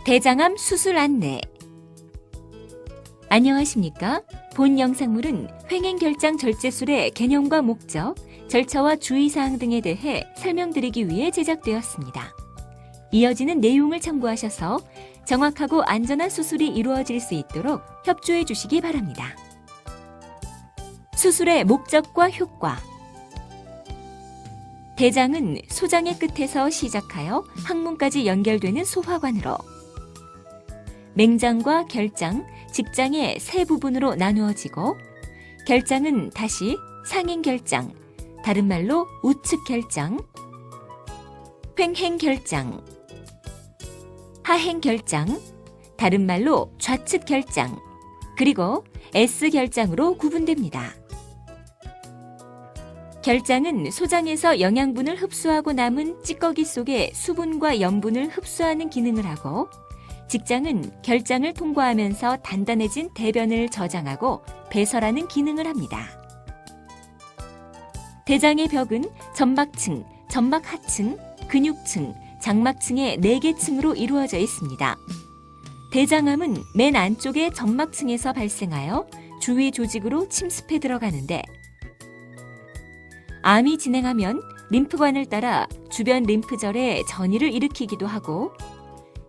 대장암 수술 안내. 안녕하십니까? 본 영상물은 횡행결장 절제술의 개념과 목적, 절차와 주의사항 등에 대해 설명드리기 위해 제작되었습니다. 이어지는 내용을 참고하셔서 정확하고 안전한 수술이 이루어질 수 있도록 협조해 주시기 바랍니다. 수술의 목적과 효과. 대장은 소장의 끝에서 시작하여 항문까지 연결되는 소화관으로 맹장과 결장, 직장의 세 부분으로 나누어지고 결장은 다시 상행결장, 다른 말로 우측결장, 횡행결장, 하행결장, 다른 말로 좌측결장, 그리고 S결장으로 구분됩니다. 결장은 소장에서 영양분을 흡수하고 남은 찌꺼기 속에 수분과 염분을 흡수하는 기능을 하고 직장은 결장을 통과하면서 단단해진 대변을 저장하고 배설하는 기능을 합니다. 대장의 벽은 점막층, 점막하층, 근육층, 장막층의 4개 층으로 이루어져 있습니다. 대장암은 맨 안쪽의 점막층에서 발생하여 주위 조직으로 침습해 들어가는데 암이 진행하면 림프관을 따라 주변 림프절에 전이를 일으키기도 하고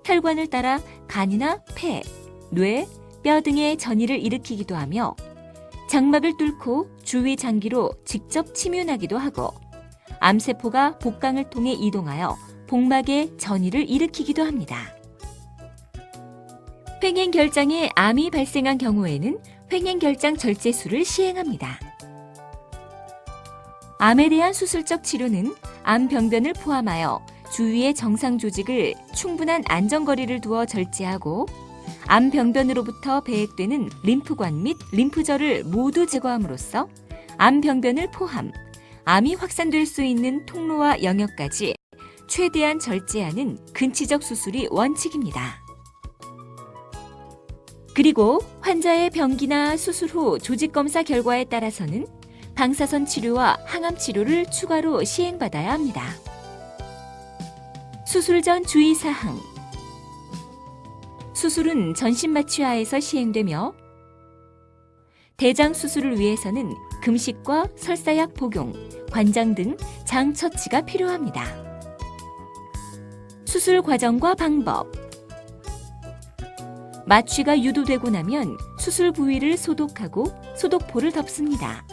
혈관을 따라 간이나 폐, 뇌, 뼈 등의 전이를 일으키기도 하며 장막을 뚫고 주위 장기로 직접 침윤하기도 하고 암세포가 복강을 통해 이동하여 복막에 전이를 일으키기도 합니다. 횡행결장에 암이 발생한 경우에는 횡행결장 절제술을 시행합니다. 암에 대한 수술적 치료는 암 병변을 포함하여 주위의 정상 조직을 충분한 안전거리를 두어 절제하고 암 병변으로부터 배액되는 림프관 및 림프절을 모두 제거함으로써 암 병변을 포함, 암이 확산될 수 있는 통로와 영역까지 최대한 절제하는 근치적 수술이 원칙입니다. 그리고 환자의 병기나 수술 후 조직검사 결과에 따라서는 방사선 치료와 항암 치료를 추가로 시행받아야 합니다. 수술 전 주의사항. 수술은 전신마취하에서 시행되며 대장 수술을 위해서는 금식과 설사약 복용, 관장 등 장 처치가 필요합니다. 수술 과정과 방법. 마취가 유도되고 나면 수술 부위를 소독하고 소독포를 덮습니다.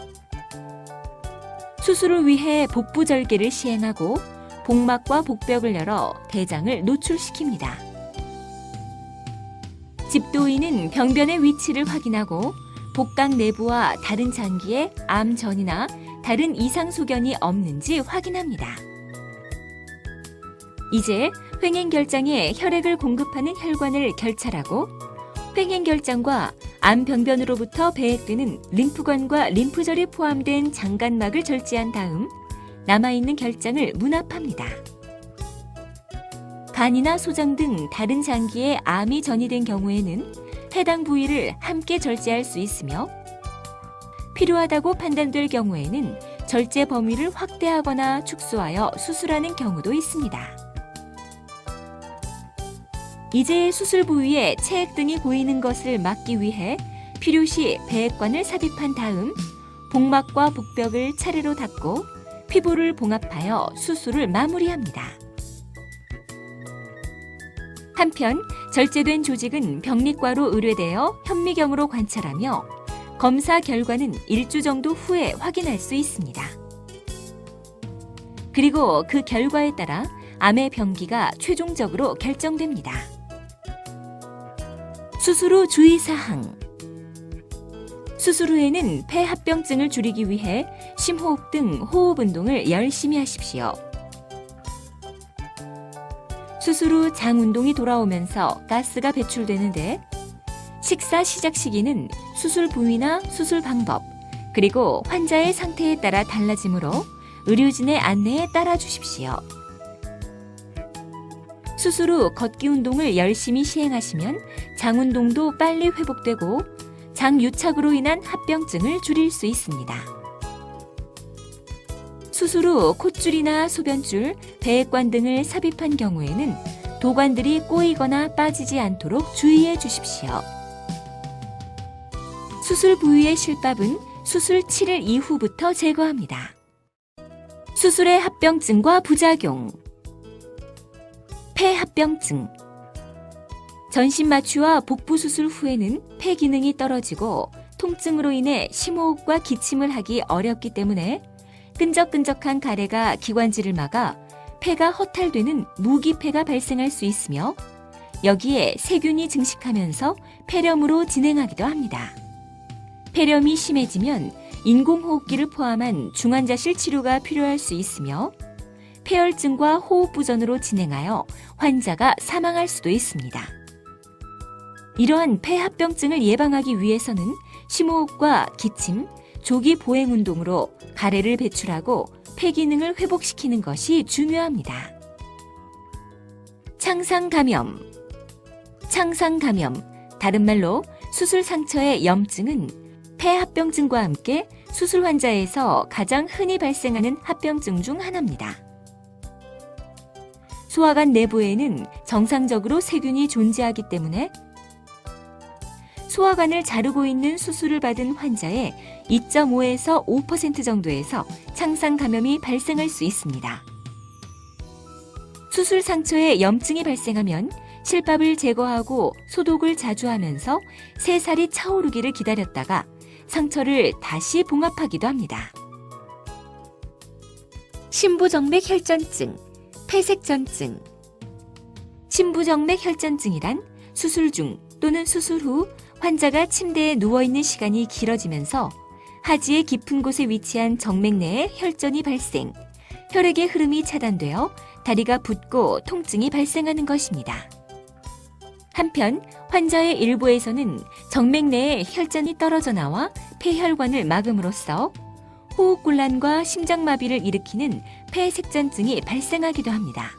수술을 위해 복부절개를 시행하고 복막과 복벽을 열어 대장을 노출시킵니다. 집도인은 병변의 위치를 확인하고 복강 내부와 다른 장기에 암 전이나 다른 이상 소견이 없는지 확인합니다. 이제 횡행결장에 혈액을 공급하는 혈관을 결찰하고 횡행결장과 암 병변으로부터 배액되는 림프관과 림프절이 포함된 장간막을 절제한 다음 남아있는 결장을 문합합니다. 간이나 소장 등 다른 장기에 암이 전이된 경우에는 해당 부위를 함께 절제할 수 있으며 필요하다고 판단될 경우에는 절제 범위를 확대하거나 축소하여 수술하는 경우도 있습니다. 이제 수술 부위에 체액 등이 고이는 것을 막기 위해 필요시 배액관을 삽입한 다음 복막과 복벽을 차례로 닫고 피부를 봉합하여 수술을 마무리합니다. 한편 절제된 조직은 병리과로 의뢰되어 현미경으로 관찰하며 검사 결과는 1주 정도 후에 확인할 수 있습니다. 그리고 그 결과에 따라 암의 병기가 최종적으로 결정됩니다. 수술 후 주의사항. 수술 후에는 폐합병증을 줄이기 위해 심호흡 등 호흡 운동을 열심히 하십시오. 수술 후 장 운동이 돌아오면서 가스가 배출되는데 식사 시작 시기는 수술 부위나 수술 방법, 그리고 환자의 상태에 따라 달라지므로 의료진의 안내에 따라 주십시오. 수술 후 걷기 운동을 열심히 시행하시면 장 운동도 빨리 회복되고 장 유착으로 인한 합병증을 줄일 수 있습니다. 수술 후 콧줄이나 소변줄, 배액관 등을 삽입한 경우에는 도관들이 꼬이거나 빠지지 않도록 주의해 주십시오. 수술 부위의 실밥은 수술 7일 이후부터 제거합니다. 수술의 합병증과 부작용. 폐합병증. 전신 마취와 복부 수술 후에는 폐 기능이 떨어지고 통증으로 인해 심호흡과 기침을 하기 어렵기 때문에 끈적끈적한 가래가 기관지를 막아 폐가 허탈되는 무기폐가 발생할 수 있으며 여기에 세균이 증식하면서 폐렴으로 진행하기도 합니다. 폐렴이 심해지면 인공호흡기를 포함한 중환자실 치료가 필요할 수 있으며 폐혈증과 호흡부전으로 진행하여 환자가 사망할 수도 있습니다. 이러한 폐합병증을 예방하기 위해서는 심호흡과 기침, 조기 보행 운동으로 가래를 배출하고 폐 기능을 회복시키는 것이 중요합니다. 창상감염. 창상감염, 다른 말로 수술 상처의 염증은 폐합병증과 함께 수술 환자에서 가장 흔히 발생하는 합병증 중 하나입니다. 소화관 내부에는 정상적으로 세균이 존재하기 때문에 소화관을 자르고 있는 수술을 받은 환자의 2.5에서 5% 정도에서 창상 감염이 발생할 수 있습니다. 수술 상처에 염증이 발생하면 실밥을 제거하고 소독을 자주 하면서 새살이 차오르기를 기다렸다가 상처를 다시 봉합하기도 합니다. 심부정맥 혈전증, 폐색전증. 심부정맥 혈전증이란 수술 중 또는 수술 후 환자가 침대에 누워있는 시간이 길어지면서 하지의 깊은 곳에 위치한 정맥 내에 혈전이 발생, 혈액의 흐름이 차단되어 다리가 붓고 통증이 발생하는 것입니다. 한편 환자의 일부에서는 정맥 내에 혈전이 떨어져 나와 폐혈관을 막음으로써 호흡곤란과 심장마비를 일으키는 폐색전증이 발생하기도 합니다.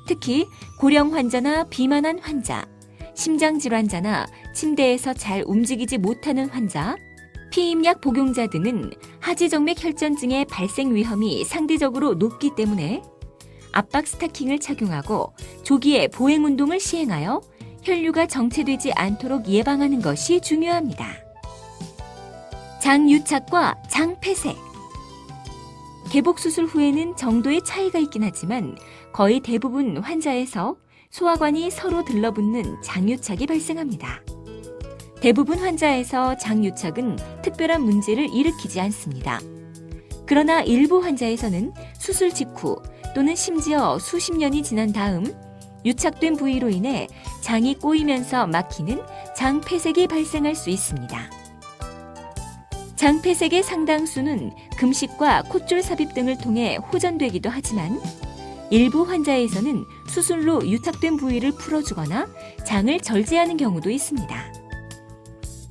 특히 고령 환자나 비만한 환자, 심장질환자나 침대에서 잘 움직이지 못하는 환자, 피임약 복용자 등은 하지정맥 혈전증의 발생 위험이 상대적으로 높기 때문에 압박 스타킹을 착용하고 조기에 보행 운동을 시행하여 혈류가 정체되지 않도록 예방하는 것이 중요합니다. 장유착과 장폐색. 개복수술 후에는 정도의 차이가 있긴 하지만 거의 대부분 환자에서 소화관이 서로 들러붙는 장유착이 발생합니다. 대부분 환자에서 장유착은 특별한 문제를 일으키지 않습니다. 그러나 일부 환자에서는 수술 직후 또는 심지어 수십 년이 지난 다음 유착된 부위로 인해 장이 꼬이면서 막히는 장폐색이 발생할 수 있습니다. 장폐색의 상당수는 금식과 콧줄 삽입 등을 통해 호전되기도 하지만 일부 환자에서는 수술로 유착된 부위를 풀어주거나 장을 절제하는 경우도 있습니다.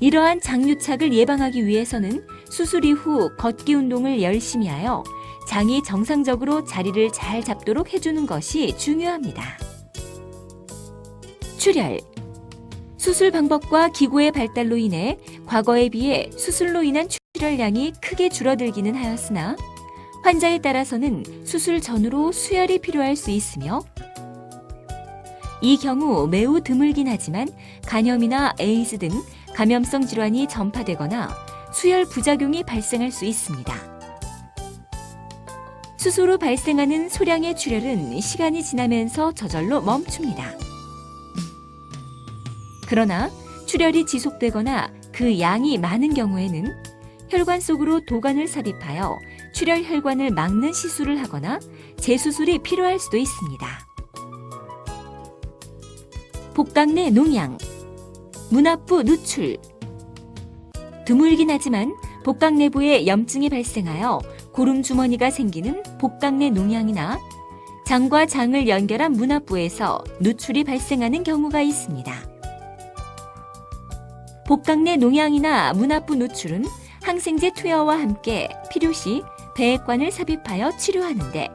이러한 장유착을 예방하기 위해서는 수술 이후 걷기 운동을 열심히 하여 장이 정상적으로 자리를 잘 잡도록 해주는 것이 중요합니다. 출혈. 수술 방법과 기구의 발달로 인해 과거에 비해 수술로 인한 출혈량이 크게 줄어들기는 하였으나 환자에 따라서는 수술 전후로 수혈이 필요할 수 있으며 이 경우 매우 드물긴 하지만 간염이나 에이즈 등 감염성 질환이 전파되거나 수혈 부작용이 발생할 수 있습니다. 수술 후 발생하는 소량의 출혈은 시간이 지나면서 저절로 멈춥니다. 그러나 출혈이 지속되거나 그 양이 많은 경우에는 혈관 속으로 도관을 삽입하여 출혈 혈관을 막는 시술을 하거나 재수술이 필요할 수도 있습니다. 복강내 농양, 문압부 누출. 드물긴 하지만 복강 내부에 염증이 발생하여 고름 주머니가 생기는 복강내 농양이나 장과 장을 연결한 문압부에서 누출이 발생하는 경우가 있습니다. 복강내 농양이나 문압부 누출은 항생제 투여와 함께 필요시 배액관을 삽입하여 치료하는데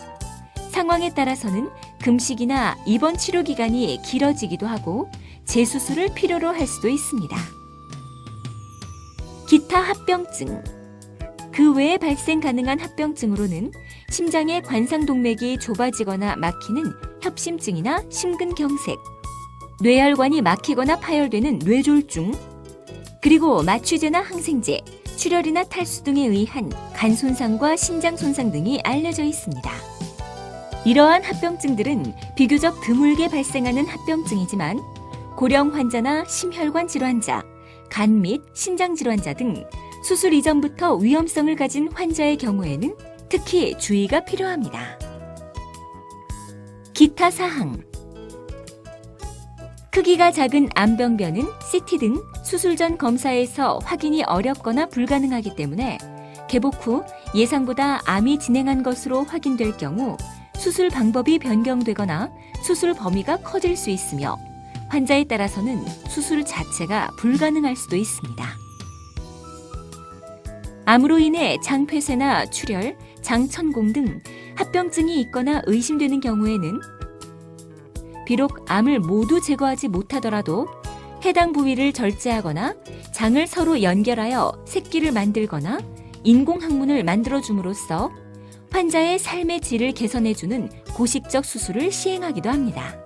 상황에 따라서는 금식이나 입원 치료 기간이 길어지기도 하고 재수술을 필요로 할 수도 있습니다. 기타 합병증. 그 외에 발생 가능한 합병증으로는 심장의 관상동맥이 좁아지거나 막히는 협심증이나 심근경색, 뇌혈관이 막히거나 파열되는 뇌졸중, 그리고 마취제나 항생제, 출혈이나 탈수 등에 의한 간 손상과 신장 손상 등이 알려져 있습니다. 이러한 합병증들은 비교적 드물게 발생하는 합병증이지만 고령 환자나 심혈관 질환자, 간 및 신장 질환자 등 수술 이전부터 위험성을 가진 환자의 경우에는 특히 주의가 필요합니다. 기타 사항. 크기가 작은 암병변은 CT 등 수술 전 검사에서 확인이 어렵거나 불가능하기 때문에 개복 후 예상보다 암이 진행한 것으로 확인될 경우 수술 방법이 변경되거나 수술 범위가 커질 수 있으며 환자에 따라서는 수술 자체가 불가능할 수도 있습니다. 암으로 인해 장폐쇄나 출혈, 장천공 등 합병증이 있거나 의심되는 경우에는 비록 암을 모두 제거하지 못하더라도 해당 부위를 절제하거나 장을 서로 연결하여 새끼를 만들거나 인공항문을 만들어줌으로써 환자의 삶의 질을 개선해주는 고식적 수술을 시행하기도 합니다.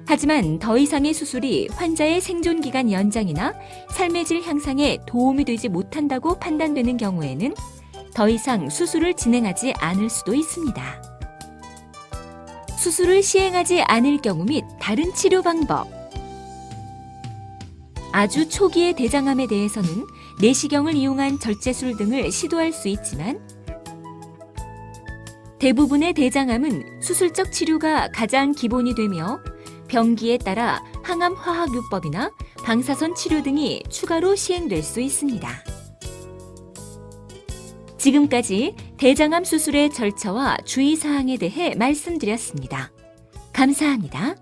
하지만 더 이상의 수술이 환자의 생존기간 연장이나 삶의 질 향상에 도움이 되지 못한다고 판단되는 경우에는 더 이상 수술을 진행하지 않을 수도 있습니다. 수술을 시행하지 않을 경우 및 다른 치료 방법. 아주 초기의 대장암에 대해서는 내시경을 이용한 절제술 등을 시도할 수 있지만 대부분의 대장암은 수술적 치료가 가장 기본이 되며 병기에 따라 항암 화학요법이나 방사선 치료 등이 추가로 시행될 수 있습니다. 지금까지 대장암 수술의 절차와 주의사항에 대해 말씀드렸습니다. 감사합니다.